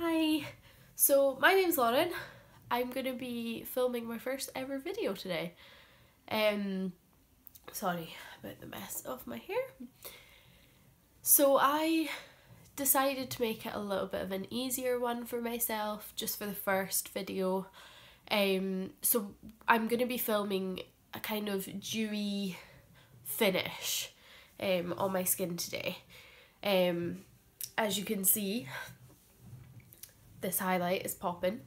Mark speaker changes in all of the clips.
Speaker 1: Hi! So my name's Lauren. I'm going to be filming my first ever video today. Sorry about the mess of my hair. So I decided to make it a little bit of an easier one for myself, just for the first video. So I'm going to be filming a kind of dewy finish on my skin today. As you can see, this highlight is popping.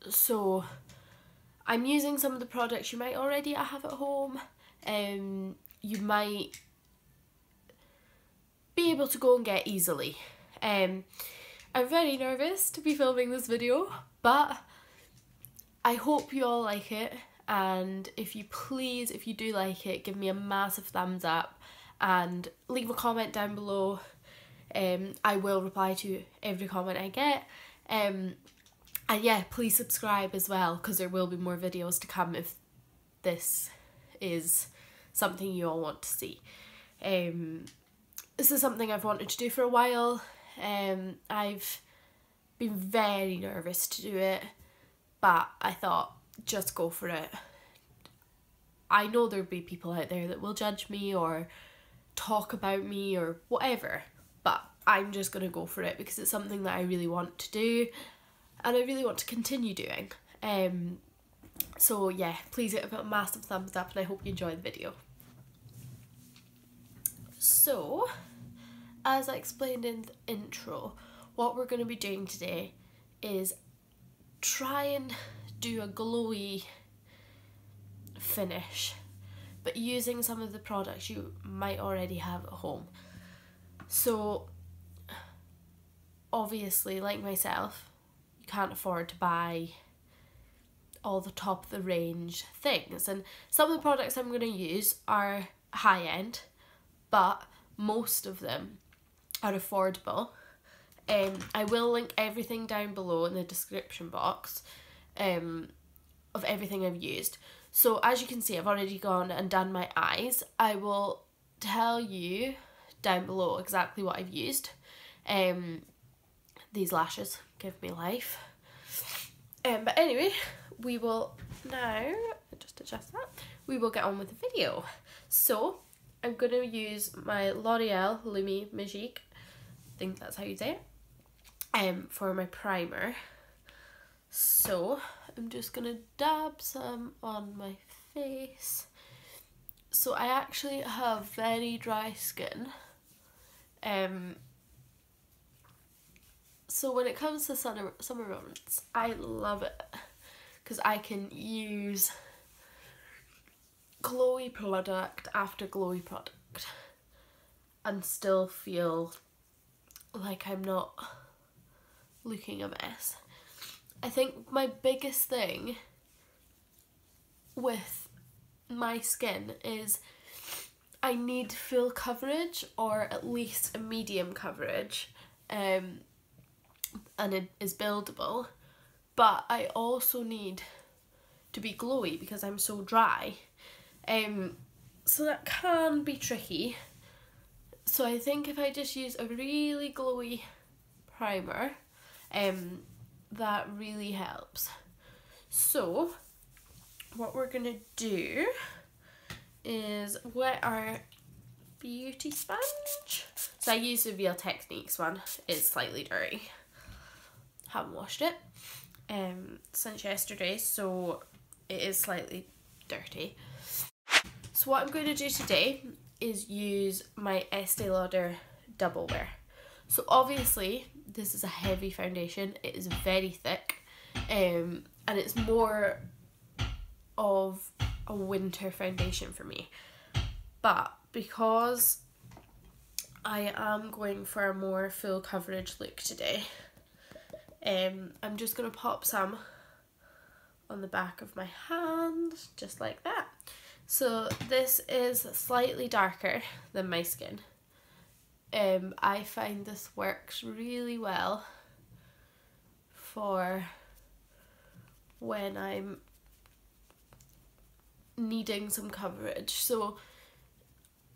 Speaker 1: So I'm using some of the products you might already have at home. You might be able to go and get easily. I'm very nervous to be filming this video, but I hope you all like it, and if you do like it, give me a massive thumbs up and leave a comment down below. I will reply to every comment I get, and yeah, please subscribe as well, because there will be more videos to come if this is something you all want to see. This is something I've wanted to do for a while. I've been very nervous to do it, but I thought, just go for it. I know there'll be people out there that will judge me or talk about me or whatever, but I'm just gonna go for it because it's something that I really want to do and I really want to continue doing. So yeah, please give it a massive thumbs up and I hope you enjoy the video. So, as I explained in the intro, what we're going to be doing today is try and do a glowy finish, but using some of the products you might already have at home. So obviously, like myself, you can't afford to buy all the top of the range things, and some of the products I'm going to use are high end, but most of them are affordable. I will link everything down below in the description box of everything I've used. So as you can see, I've already gone and done my eyes. I will tell you down below exactly what I've used. These lashes give me life. But anyway, we will now, just adjust that, we will get on with the video. So I'm going to use my L'Oreal magique, I think that's how you say it, for my primer. So I'm just going to dab some on my face. So I actually have very dry skin. So when it comes to summer months, I love it because I can use glowy product after glowy product and still feel like I'm not looking a mess. I think my biggest thing with my skin is I need full coverage, or at least a medium coverage, and it is buildable, but I also need to be glowy because I'm so dry. So that can be tricky. So I think if I just use a really glowy primer, that really helps. So what we're gonna do is wet our beauty sponge. So I use the Real Techniques one. It's slightly dirty. Haven't washed it since yesterday, so it is slightly dirty. So what I'm going to do today is use my Estee Lauder Double Wear. So obviously this is a heavy foundation, it is very thick, and it's more of a winter foundation for me. But because I am going for a more full coverage look today, I'm just going to pop some on the back of my hand, just like that. So this is slightly darker than my skin. I find this works really well for when I'm needing some coverage. So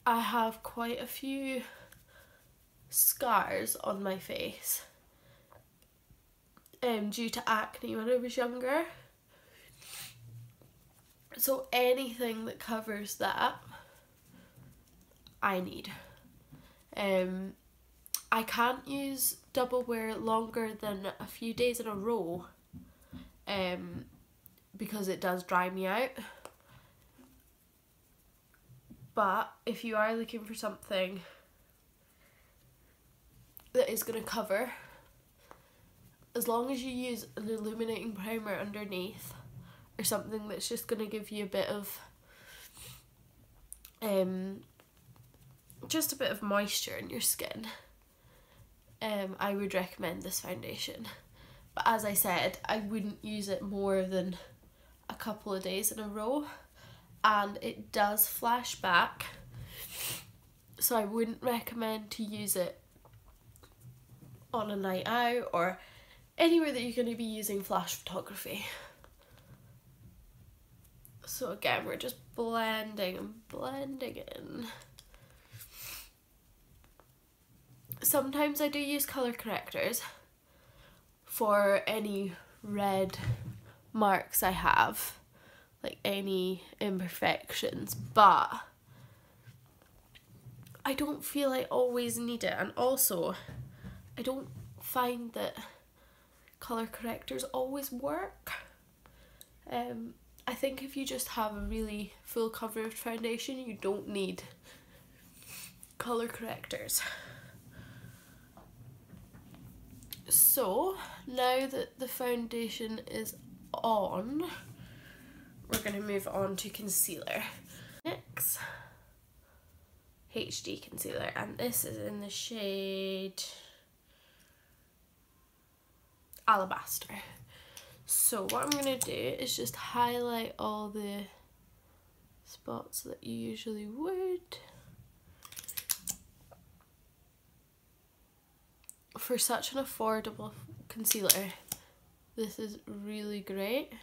Speaker 1: I have quite a few scars on my face, due to acne when I was younger. So anything that covers that, I need. I can't use double wear longer than a few days in a row, because it does dry me out. But if you are looking for something that is going to cover, as long as you use an illuminating primer underneath, or something that's just going to give you a bit of just a bit of moisture in your skin, I would recommend this foundation. But as I said, I wouldn't use it more than a couple of days in a row, and it does flash back, so I wouldn't recommend to use it on a night out or anywhere that you're going to be using flash photography. So again, we're just blending and blending in. Sometimes I do use colour correctors for any red marks I have, like any imperfections, but I don't feel I always need it, and also I don't find that colour correctors always work. I think if you just have a really full coverage foundation, you don't need colour correctors. So now that the foundation is on, we're going to move on to concealer. NYX HD concealer, and this is in the shade Alabaster. So what I'm going to do is just highlight all the spots that you usually would. For such an affordable concealer, this is really great.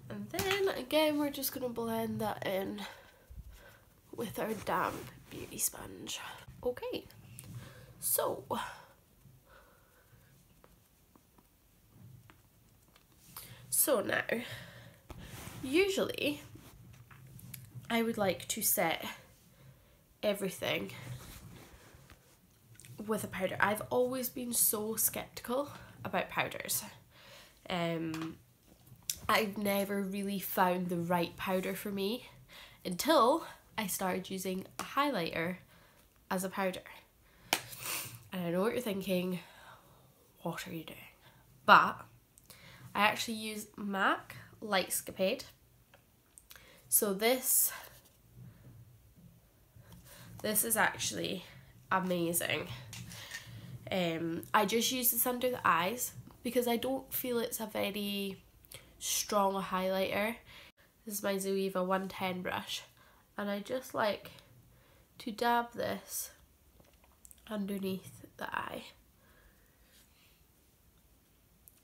Speaker 1: And then again, we're just going to blend that in with our damp beauty sponge. Okay, so now, usually I would like to set everything with a powder. I've always been so skeptical about powders. I've never really found the right powder for me until I started using a highlighter as a powder. And I know what you're thinking, what are you doing? But I actually use MAC Lightscapade. So this is actually amazing. I just use this under the eyes because I don't feel it's a very strong highlighter. This is my Zoeva 110 brush, and I just like to dab this underneath the eye.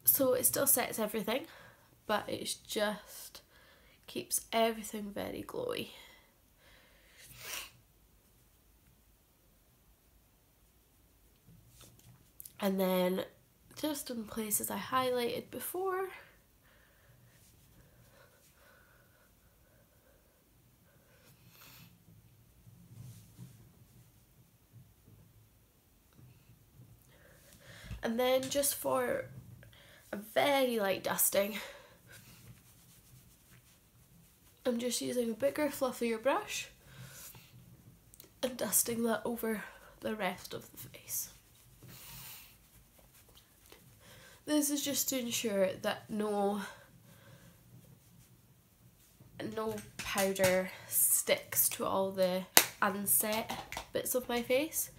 Speaker 1: So it still sets everything, but it just keeps everything very glowy. And then just in places I highlighted before, and then just for a very light dusting, I'm just using a bigger, fluffier brush and dusting that over the rest of the face. This is just to ensure that no powder sticks to all the unset bits of my face.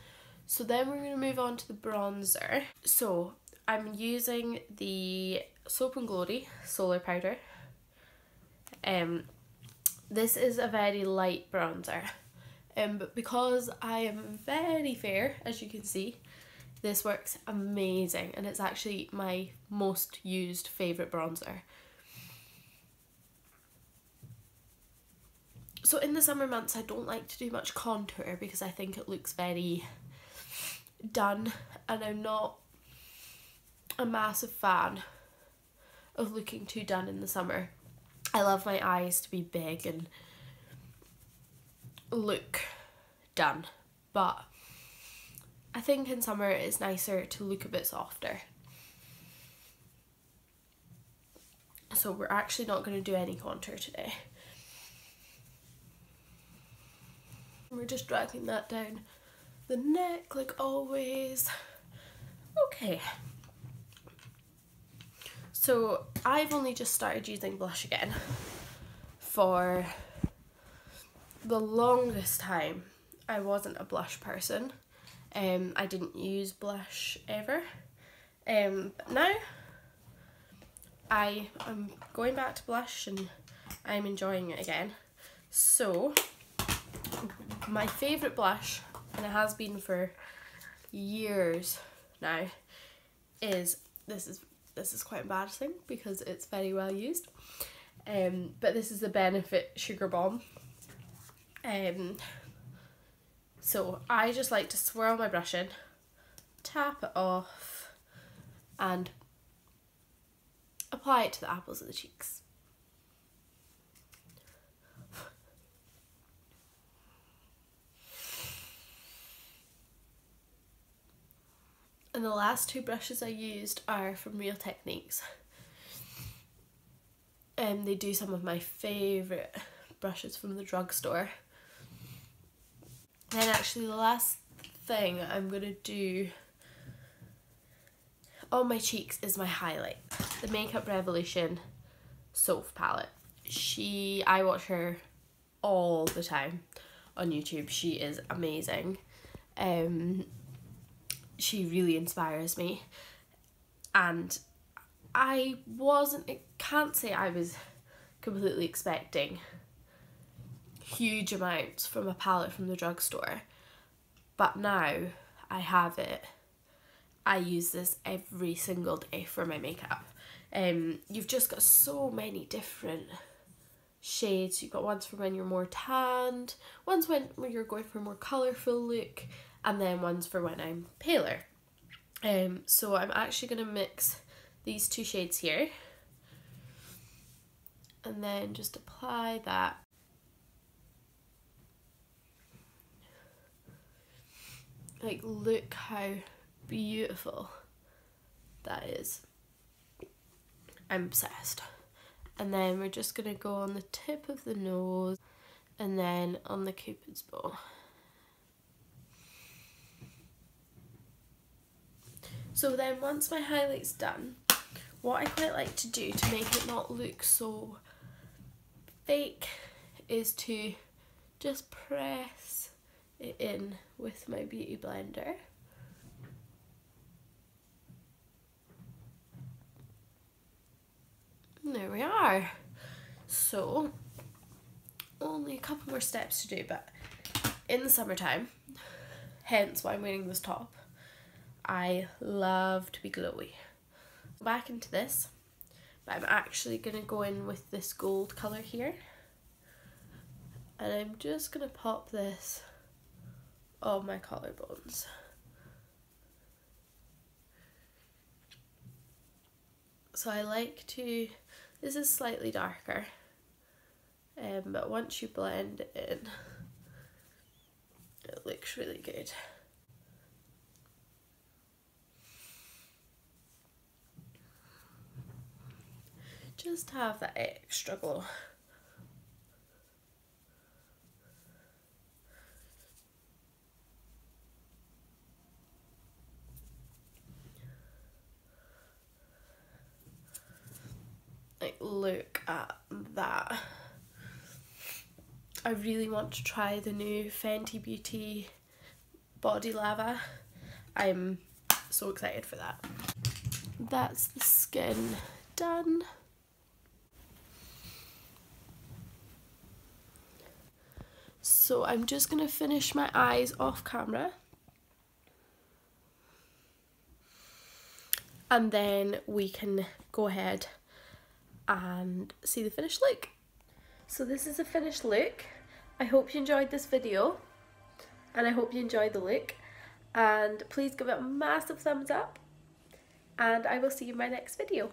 Speaker 1: So then we're going to move on to the bronzer. So I'm using the Soap & Glory Solar Powder. This is a very light bronzer, but because I am very fair, as you can see, this works amazing, and it's actually my most used favourite bronzer. So in the summer months I don't like to do much contour because I think it looks very done, and I'm not a massive fan of looking too done in the summer. I love my eyes to be big and look done, but I think in summer it's nicer to look a bit softer. So we're actually not going to do any contour today. We're just dragging that down the neck like always. Okay. So I've only just started using blush again. For the longest time I wasn't a blush person. I didn't use blush ever. But now I am going back to blush and I'm enjoying it again. So my favourite blush, and it has been for years now, is this is quite embarrassing because it's very well used. But this is the Benefit Sugar Bomb. So I just like to swirl my brush in, tap it off, and apply it to the apples of the cheeks. And the last two brushes I used are from Real Techniques. And they do some of my favourite brushes from the drugstore. And actually the last thing I'm going to do on my cheeks is my highlight. The Makeup Revolution Soph palette. I watch her all the time on YouTube. She is amazing. She really inspires me, and I can't say I was completely expecting huge amounts from a palette from the drugstore, but now I have it. I use this every single day for my makeup. You've just got so many different shades. You've got ones for when you're more tanned, ones when you're going for a more colourful look, and then ones for when I'm paler. So I'm actually going to mix these two shades here and then just apply that. Like, look how beautiful that is. I'm obsessed. And then we're just going to go on the tip of the nose and then on the Cupid's bow. So then once my highlight's done, what I quite like to do to make it not look so fake is to just press it in with my beauty blender. And there we are. So only a couple more steps to do, but in the summertime, hence why I'm wearing this top, I love to be glowy. Back into this, but I'm actually going to go in with this gold colour here, and I'm just going to pop this on my collarbones. So I like to, this is slightly darker, but once you blend it in, it looks really good. Just have that extra glow. Like, look at that. I really want to try the new Fenty Beauty Body Lava. I'm so excited for that. That's the skin done. So I'm just going to finish my eyes off camera. And then we can go ahead and see the finished look. So this is a finished look. I hope you enjoyed this video and I hope you enjoyed the look, and please give it a massive thumbs up, and I will see you in my next video.